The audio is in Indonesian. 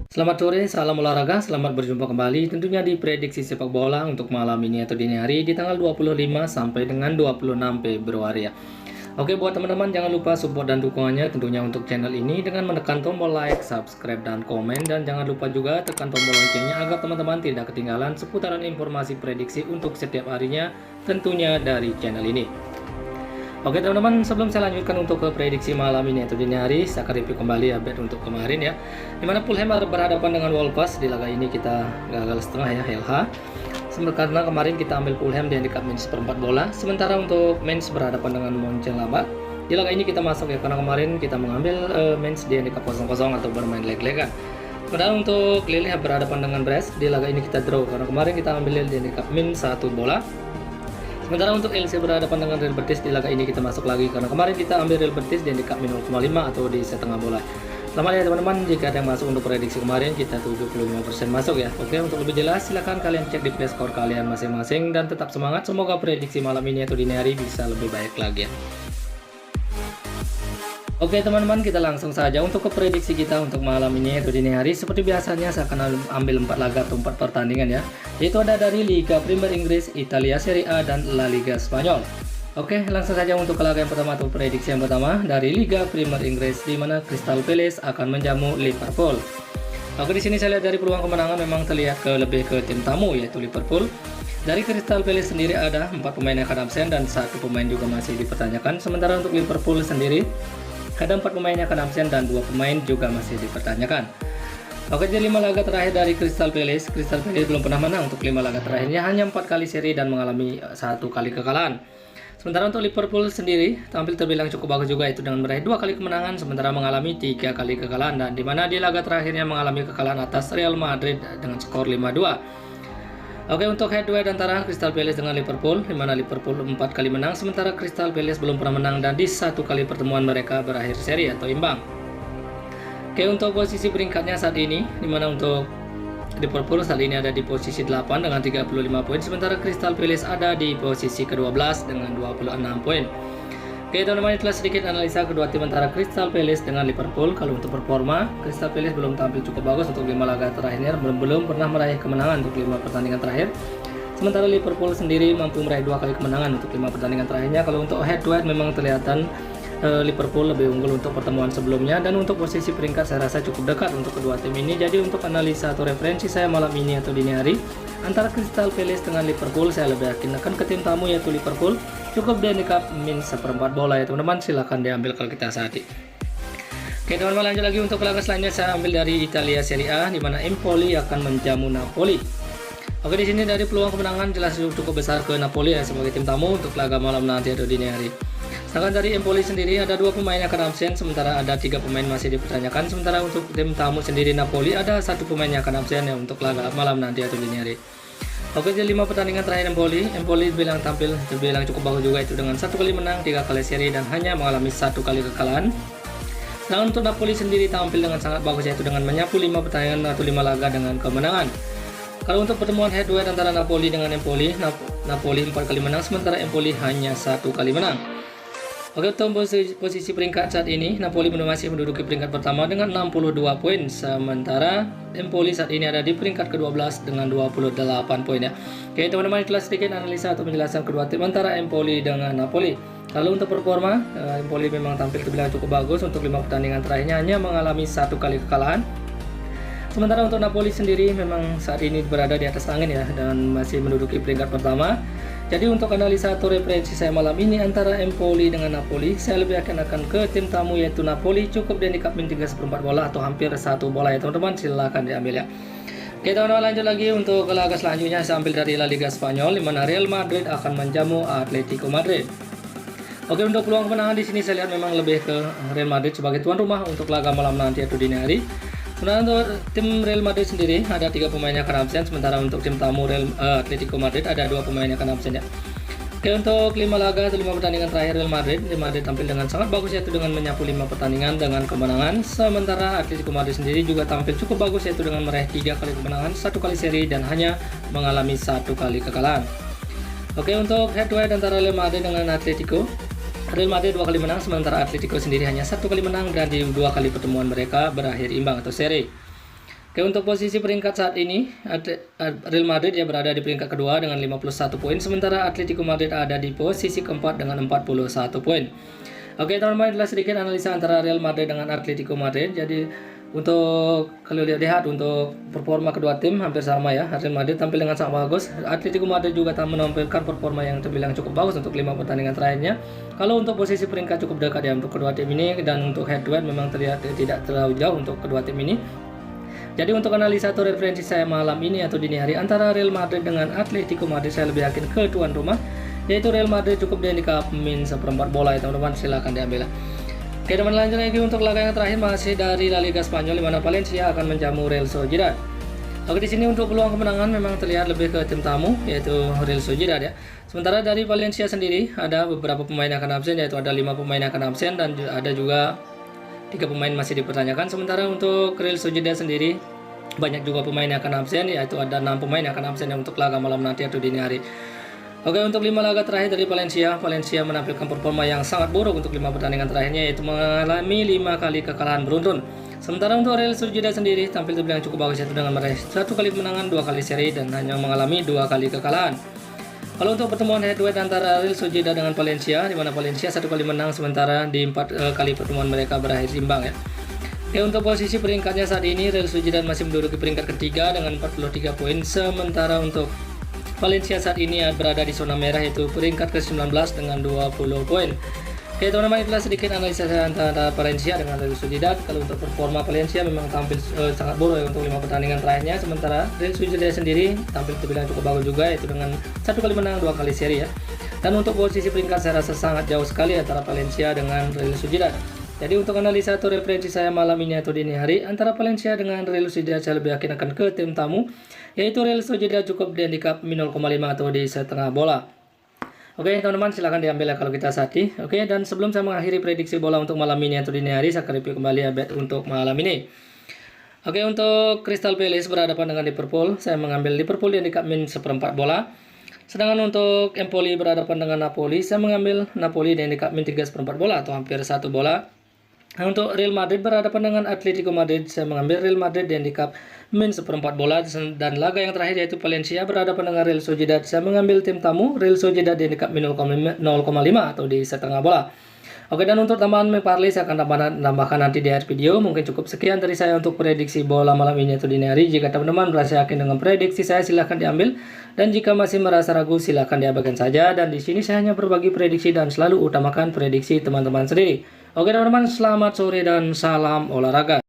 Selamat sore, salam olahraga, selamat berjumpa kembali tentunya di prediksi sepak bola untuk malam ini atau dini hari di tanggal 25 sampai dengan 26 Februari ya. Oke, buat teman-teman jangan lupa support dan dukungannya tentunya untuk channel ini dengan menekan tombol like, subscribe, dan komen. Dan jangan lupa juga tekan tombol loncengnya agar teman-teman tidak ketinggalan seputaran informasi prediksi untuk setiap harinya tentunya dari channel ini. Oke teman-teman, sebelum saya lanjutkan untuk ke prediksi malam ini atau dini hari, saya akan review kembali update untuk kemarin ya. Dimana Fulham berhadapan dengan Wolves. Di laga ini kita gagal setengah ya, LH. Karena kemarin kita ambil Fulham di handicap minus seperempat bola. Sementara untuk Mainz berhadapan dengan Mönchengladbach. Di laga ini kita masuk ya, karena kemarin kita mengambil Mainz di handicap 0-0 atau bermain leg-legan. Sementara untuk Lille berhadapan dengan Brest. Di laga ini kita draw, karena kemarin kita ambil Lille di handicap minus 1 bola. Sementara untuk LC berhadapan dengan Real Betis, di laga ini kita masuk lagi karena kemarin kita ambil Real Betis di handicap min 0,5 atau di setengah bola. Selamat ya teman-teman, jika ada yang masuk untuk prediksi kemarin kita 75% masuk ya. Oke, untuk lebih jelas silahkan kalian cek di play score kalian masing-masing dan tetap semangat, semoga prediksi malam ini atau dini hari bisa lebih baik lagi ya. Oke teman-teman, kita langsung saja untuk ke prediksi kita untuk malam ini atau dini hari. Seperti biasanya saya akan ambil 4 laga atau 4 pertandingan ya. Yaitu ada dari Liga Premier Inggris, Italia Serie A, dan La Liga Spanyol. Oke, langsung saja untuk ke laga yang pertama atau prediksi yang pertama dari Liga Premier Inggris, di mana Crystal Palace akan menjamu Liverpool. Oke, di sini saya lihat dari peluang kemenangan memang terlihat lebih ke tim tamu yaitu Liverpool. Dari Crystal Palace sendiri ada 4 pemain yang akan absen dan 1 pemain juga masih dipertanyakan. Sementara untuk Liverpool sendiri ada 4 pemain yang akan absen dan 2 pemain juga masih dipertanyakan. Oke, jadi 5 laga terakhir dari Crystal Palace belum pernah menang untuk 5 laga terakhirnya, hanya 4 kali seri dan mengalami 1 kali kekalahan. Sementara untuk Liverpool sendiri tampil terbilang cukup bagus juga, itu dengan meraih 2 kali kemenangan sementara mengalami 3 kali kekalahan, dan dimana di laga terakhirnya mengalami kekalahan atas Real Madrid dengan skor 5-2. Oke, untuk head to head antara Crystal Palace dengan Liverpool, di mana Liverpool 4 kali menang sementara Crystal Palace belum pernah menang dan di 1 kali pertemuan mereka berakhir seri atau imbang. Oke, untuk posisi peringkatnya saat ini, di mana untuk Liverpool saat ini ada di posisi 8 dengan 35 poin, sementara Crystal Palace ada di posisi ke-12 dengan 26 poin. Oke teman-teman, itulah sedikit analisa kedua tim antara Crystal Palace dengan Liverpool. Kalau untuk performa, Crystal Palace belum tampil cukup bagus untuk 5 laga terakhirnya, belum pernah meraih kemenangan untuk 5 pertandingan terakhir. Sementara Liverpool sendiri mampu meraih 2 kali kemenangan untuk 5 pertandingan terakhirnya. Kalau untuk head to head memang kelihatan Liverpool lebih unggul untuk pertemuan sebelumnya, dan untuk posisi peringkat saya rasa cukup dekat untuk kedua tim ini. Jadi untuk analisa atau referensi saya malam ini atau dini hari antara Crystal Palace dengan Liverpool, saya lebih yakin akan ke tim tamu yaitu Liverpool. Cukup di handicap min seperempat bola ya teman-teman, silahkan diambil kalau kita sehati. Oke teman-teman, lanjut lagi untuk laga selanjutnya saya ambil dari Italia Serie A, di mana Empoli akan menjamu Napoli. Oke, di sini dari peluang kemenangan jelas cukup besar ke Napoli ya sebagai tim tamu untuk laga malam nanti atau dini hari. Sedangkan dari Empoli sendiri ada 2 pemain yang akan absen sementara ada 3 pemain masih dipertanyakan. Sementara untuk tim tamu sendiri Napoli ada 1 pemain yang akan absen ya untuk laga malam nanti atau dini hari. Oke, jadi 5 pertandingan terakhir Empoli terbilang cukup bagus juga, itu dengan 1 kali menang, 3 kali seri dan hanya mengalami 1 kali kekalahan. Nah, untuk Napoli sendiri tampil dengan sangat bagus yaitu dengan menyapu 5 pertandingan atau 5 laga dengan kemenangan. Kalau untuk pertemuan head to head antara Napoli dengan Empoli, Napoli 4 kali menang sementara Empoli hanya 1 kali menang. Oke, untuk posisi peringkat saat ini Napoli masih menduduki peringkat pertama dengan 62 poin, sementara Empoli saat ini ada di peringkat ke-12 dengan 28 poin ya. Oke teman-teman, itulah sedikit analisa atau penjelasan kedua tim antara Empoli dengan Napoli. Lalu untuk performa, Empoli memang tampil terbilang cukup bagus untuk 5 pertandingan terakhirnya, hanya mengalami 1 kali kekalahan. Sementara untuk Napoli sendiri memang saat ini berada di atas angin ya dan masih menduduki peringkat pertama. Jadi untuk analisa atau referensi saya malam ini antara Empoli dengan Napoli, saya lebih akan ke tim tamu yaitu Napoli. Cukup di handicap min 3/4 bola atau hampir 1 bola ya teman-teman, silahkan diambil ya. Oke teman-teman, lanjut lagi untuk laga selanjutnya saya ambil dari La Liga Spanyol, di mana Real Madrid akan menjamu Atletico Madrid. Oke, untuk peluang kemenangan di sini saya lihat memang lebih ke Real Madrid sebagai tuan rumah untuk laga malam nanti atau dini hari. Sementara untuk tim Real Madrid sendiri ada 3 pemain yang akan absen, sementara untuk tim tamu Atletico Madrid ada 2 pemain yang akan absen ya. Oke, untuk 5 laga atau 5 pertandingan terakhir Real Madrid tampil dengan sangat bagus yaitu dengan menyapu 5 pertandingan dengan kemenangan. Sementara Atletico Madrid sendiri juga tampil cukup bagus yaitu dengan meraih 3 kali kemenangan, 1 kali seri dan hanya mengalami 1 kali kekalahan. Oke, untuk head to head antara Real Madrid dengan Atletico, Real Madrid 2 kali menang, sementara Atletico sendiri hanya 1 kali menang dan di 2 kali pertemuan mereka berakhir imbang atau seri. Oke, untuk posisi peringkat saat ini Real Madrid ya berada di peringkat kedua dengan 51 poin, sementara Atletico Madrid ada di posisi keempat dengan 41 poin. Oke teman-teman, itulah sedikit analisa antara Real Madrid dengan Atletico Madrid. Jadi untuk kalau lihat untuk performa kedua tim hampir sama ya. Real Madrid tampil dengan sangat bagus. Atletico Madrid juga menampilkan performa yang terbilang cukup bagus untuk 5 pertandingan terakhirnya. Kalau untuk posisi peringkat cukup dekat ya untuk kedua tim ini, dan untuk head to head memang terlihat tidak terlalu jauh untuk kedua tim ini. Jadi untuk analisa atau referensi saya malam ini atau dini hari antara Real Madrid dengan Atletico Madrid, saya lebih yakin ke tuan rumah, yaitu Real Madrid cukup dihandicap min 1/4 bola ya teman-teman, silahkan diambil. Oke teman, lanjut lagi untuk laga yang terakhir masih dari La Liga Spanyol, di mana Valencia akan menjamu Real Sociedad. Oke, di sini untuk peluang kemenangan memang terlihat lebih ke tim tamu yaitu Real Sociedad ya. Sementara dari Valencia sendiri ada beberapa pemain yang akan absen, yaitu ada 5 pemain yang akan absen dan ada juga 3 pemain masih dipertanyakan. Sementara untuk Real Sociedad sendiri banyak juga pemain yang akan absen, yaitu ada 6 pemain yang akan absen untuk laga malam nanti atau dini hari. Oke, untuk 5 laga terakhir dari Valencia menampilkan performa yang sangat buruk untuk 5 pertandingan terakhirnya, yaitu mengalami 5 kali kekalahan beruntun. Sementara untuk Real Sociedad sendiri tampil terbilang cukup bagus, yaitu dengan meraih 1 kali kemenangan, 2 kali seri, dan hanya mengalami 2 kali kekalahan. Kalau untuk pertemuan head to head antara Real Sociedad dengan Valencia, di mana Valencia 1 kali menang, sementara di 4 kali pertemuan mereka berakhir imbang ya. Oke, untuk posisi peringkatnya saat ini Real Sociedad masih menduduki peringkat ketiga dengan 43 poin, sementara untuk Valencia saat ini berada di zona merah, yaitu peringkat ke-19 dengan 20 poin. Oke teman-teman, itulah sedikit analisa saya antara Valencia dengan Real Sociedad. Kalau untuk performa Valencia memang tampil sangat buruk ya untuk 5 pertandingan terakhirnya, sementara Real Sociedad sendiri tampil terbilang cukup bagus juga, yaitu dengan 1 kali menang, 2 kali seri ya. Dan untuk posisi peringkat saya rasa sangat jauh sekali antara Valencia dengan Real Sociedad. Jadi untuk analisa atau referensi saya malam ini atau dini hari antara Valencia dengan Real Sociedad, saya lebih yakin akan ke tim tamu, yaitu Real Sociedad cukup di handicap min 0,5 atau di setengah bola. Oke teman-teman, silahkan diambil ya kalau kita sati. Oke, dan sebelum saya mengakhiri prediksi bola untuk malam ini atau dini hari, saya akan review kembali ya bet untuk malam ini. Oke, untuk Crystal Palace berhadapan dengan Liverpool, saya mengambil Liverpool di handicap min 1/4 bola. Sedangkan untuk Empoli berhadapan dengan Napoli, saya mengambil Napoli di handicap min 3/4 bola atau hampir 1 bola. Nah, untuk Real Madrid berhadapan dengan Atletico Madrid, saya mengambil Real Madrid di handicap min 1/4 bola. Dan laga yang terakhir yaitu Valencia berhadapan dengan Real Sociedad, saya mengambil tim tamu Real Sociedad di handicap min 0,5 atau di setengah bola. Oke, dan untuk tambahan parlay saya akan tambahkan nanti di akhir video. Mungkin cukup sekian dari saya untuk prediksi bola malam ini atau dini hari. Jika teman-teman merasa yakin dengan prediksi saya, silahkan diambil. Dan jika masih merasa ragu, silahkan diabaikan saja. Dan di sini saya hanya berbagi prediksi dan selalu utamakan prediksi teman-teman sendiri. Oke teman-teman, selamat sore dan salam olahraga.